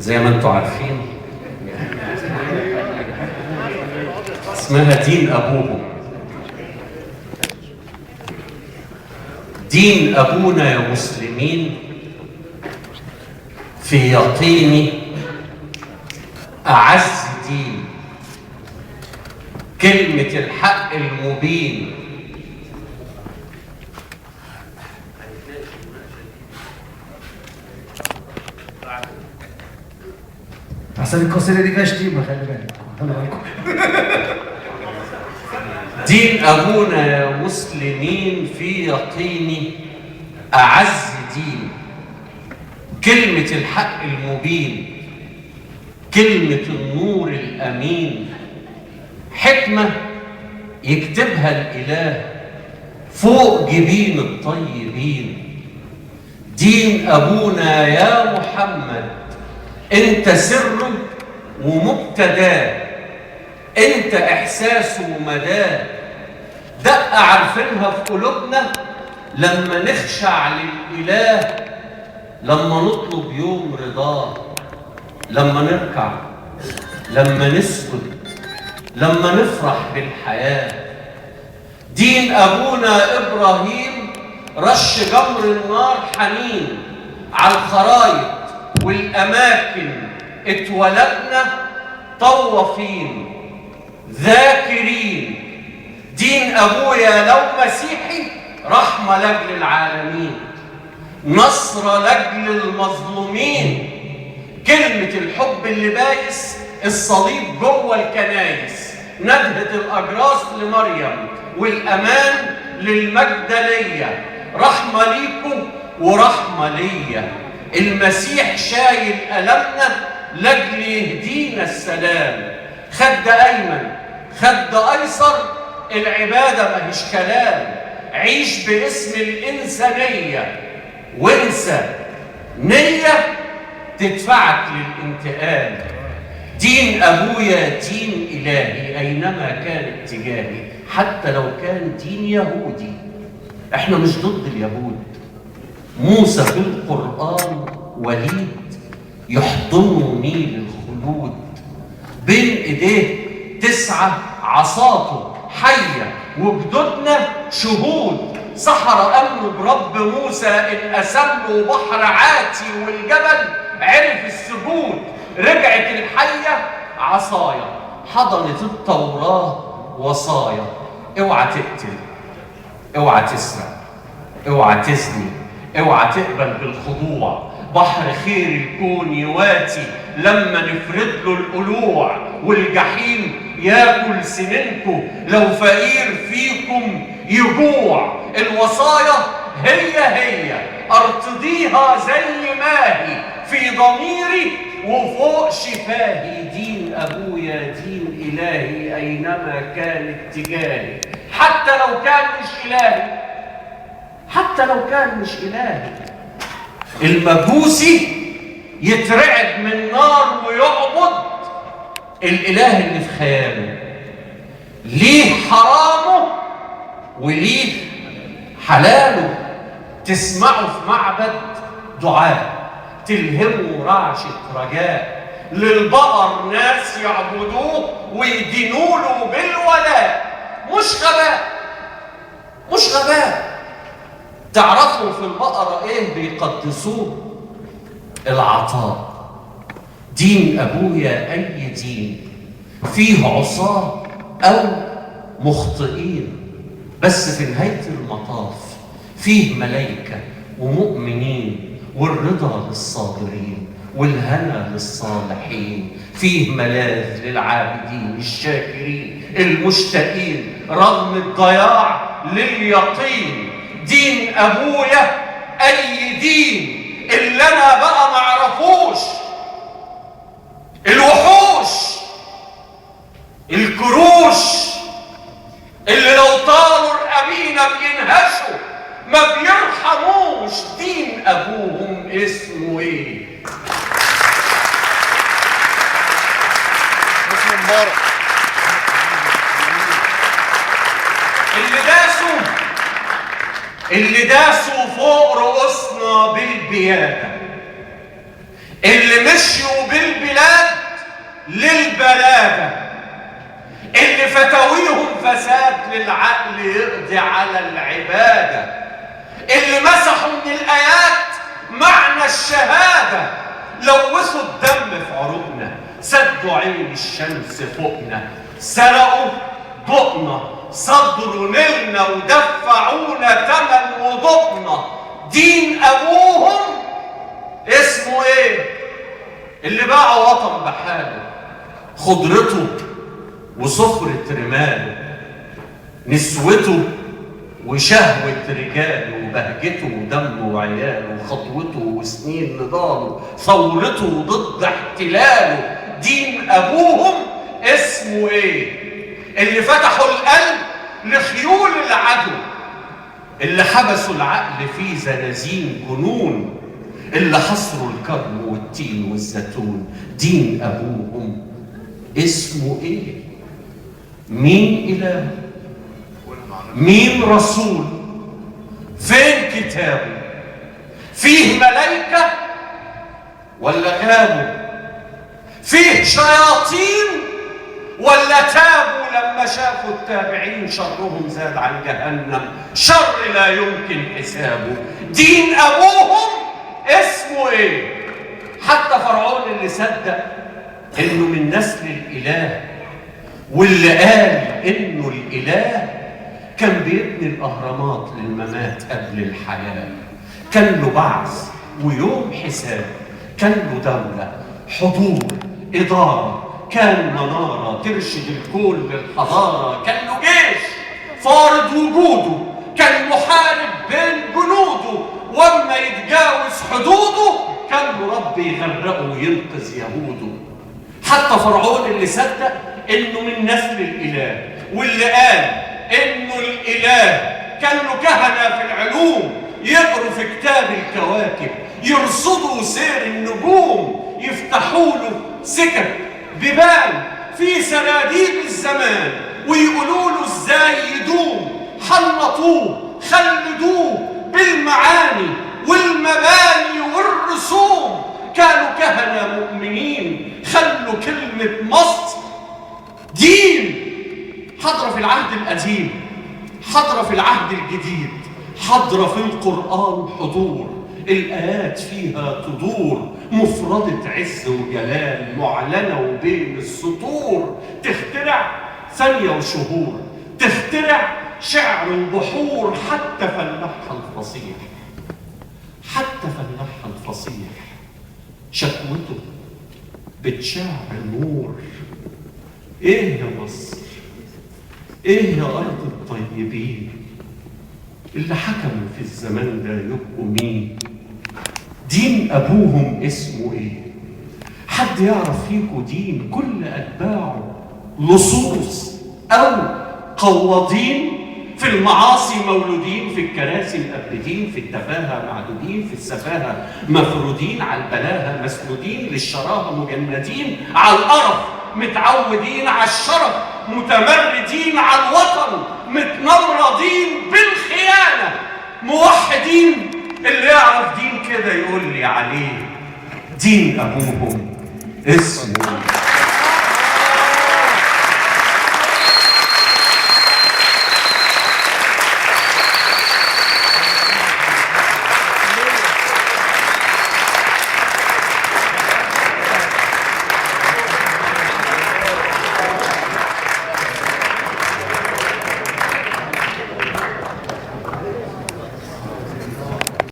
زي ما انتم عارفين اسمها دين أبوهم. دين أبونا يا مسلمين في يقيني أعز دين، كلمة الحق المبين. أحسن القصيدة دي فيها شتيمة، خلي بالك. دين أبونا يا مسلمين في يقيني أعز دين، كلمة الحق المبين، كلمة النور الأمين، حكمة يكتبها الإله فوق جبين الطيبين. دين أبونا يا محمد أنت سر ومبتداه، أنت إحساس ومداه، دقة عارفينها في قلوبنا لما نخشع للإله، لما نطلب يوم رضاه، لما نركع، لما نسجد، لما نفرح بالحياة. دين أبونا إبراهيم رش جمر النار حنين على الخرايط والأماكن، اتولدنا طوافين ذاكرين. دين أبويا لو مسيحي رحمة لأجل العالمين، نصر لأجل المظلومين، كلمة الحب اللي بايس الصليب جوه الكنايس، ندهة الأجراس لمريم والأمان للمجدلية، رحمة ليكم ورحمة ليا. المسيح شايل ألمنا لأجل يهدينا السلام، خد أيمن خد أيسر، العبادة ماهيش كلام، عيش باسم الإنسانية وانسى نية تدفعك للانتقال. دين أبويا دين إلهي أينما كان اتجاهي، حتى لو كان دين يهودي. احنا مش ضد اليهود. موسى في القرآن وليد يحضنه نيل الخلود، بين ايديه 9 عصاته حية، وجدودنا شهود. سحر أمنوا برب موسى إن أسموا بحر عاتي، والجبل عرف السجود. رجعت الحية عصايا، حضنت التوراة وصايا. اوعى تقتل، اوعى تسرق، اوعى تزني، اوعى تقبل بالخضوع. بحر خير الكون يواتي لما نفرد له القلوع، والجحيم ياكل سنينكم لو فقير فيكم يجوع. الوصايا هي ارتضيها زي ما هي في ضميري وفوق شفاهي. دين أبويا دين إلهي أينما كان اتجاهي، حتى لو كان مش إلهي، حتى لو كان مش إلهي. المجوسي يترعب من نار ويعبد الإله اللي في خياله، ليه حرامه وليه حلاله. تسمعوا في معبد دعاء تلهموا رعشة رجاء، للبقر ناس يعبدوه ويدينوا له بالولاء. مش غباء، مش غباء. تعرفوا في البقرة ايه بيقدسوه؟ العطاء. دين أبويا أي دين فيه عصاة أو مخطئين، بس في نهاية المطاف فيه ملائكة ومؤمنين، والرضا للصابرين والهنا للصالحين. فيه ملاذ للعابدين الشاكرين المشتاقين، رغم الضياع لليقين. دين أبويا أي دين اللي أنا بقى معرفوش. الوحوش الكروش اللي لو طالوا الأمينة بينهشوا ما بيرحموش. دين أبوهم اسمه إيه؟ اسمه مبارك. اللي داسوا فوق رؤوسنا بالبيادة، اللي مشيوا بالبلاد للبلادة، اللي فتاويهم فساد للعقل يقضي على العبادة، اللي مسحوا من الآيات معنى الشهادة، لوثوا الدم في عروقنا، سدوا عين الشمس فوقنا، سرقوا بقنا، صدروا نيلنا ودفعونا تمن وضوءنا. دين أبوهم اسمه ايه؟ اللي باعوا وطن بحاله، خضرته وصفرة رماله، نسوته وشهوة رجاله، وبهجته ودمه وعياله، وخطوته وسنين نضاله، ثورته ضد احتلاله. دين أبوهم اسمه ايه؟ اللي فتحوا القلب لخيول العدو، اللي حبسوا العقل في زنازين جنون، اللي حصروا الكرم والتين والزيتون. دين أبوهم اسمه ايه؟ مين إله؟ مين رسول؟ فين كتابه؟ فيه ملائكة ولا غابوا؟ فيه شياطين ولا تابوا لما شافوا التابعين شرهم زاد عن جهنم، شر لا يمكن حسابه. دين أبوهم اسمه ايه؟ حتى فرعون اللي صدق انه من نسل الإله، واللي قال انه الإله، كان بيبني الأهرامات للممات قبل الحياة، كان له بعث ويوم حساب، كان له دولة، حضور، إدارة، كان منارة ترشد الكون للحضارة، كان له جيش فارض وجوده، كان محارب بين جنوده، وأما يتجاوز حدوده كان له رب يغرقه وينقذ يهوده. حتى فرعون اللي صدق إنه من نسل الإله، واللي قال إنه الإله كان له كهنة في العلوم يقروا في كتاب الكواكب، يرصدوا سير النجوم، يفتحوا له سكك بيبان في سراديب الزمان، ويقولوا له ازاي يدوم. حنطوه خلدوه بالمعاني والمباني والرسوم، كانوا كهنة مؤمنين خلوا كلمة مصر دين. حاضرة في العهد القديم، حاضرة في العهد الجديد، حاضرة في القرآن حضور، الآيات فيها تدور، مفردة عز وجلال معلنة وبين السطور، تخترع ثانية وشهور، تخترع شعر وبحور. حتى فلاحها الفصيح، حتى فلاحها الفصيح شكوته بتشع نور. ايه يا مصر، ايه يا ارض الطيبين، اللي حكموا في الزمان ده يبقوا مين؟ دين ابوهم اسمه ايه؟ حد يعرف فيكم دين كل اتباعه لصوص او قواضين؟ في المعاصي مولودين، في الكراسي مقبدين، في التفاهه معدودين، في السفاهه مفرودين، على البلاهه مسنودين، للشراهه مجندين، على القرف متعودين، على الشرف متمردين، على الوطن متنمرضين، بالخيانه موحدين. اللي يعرف دين كده يقول لي عليه. دين ابوهم اسمه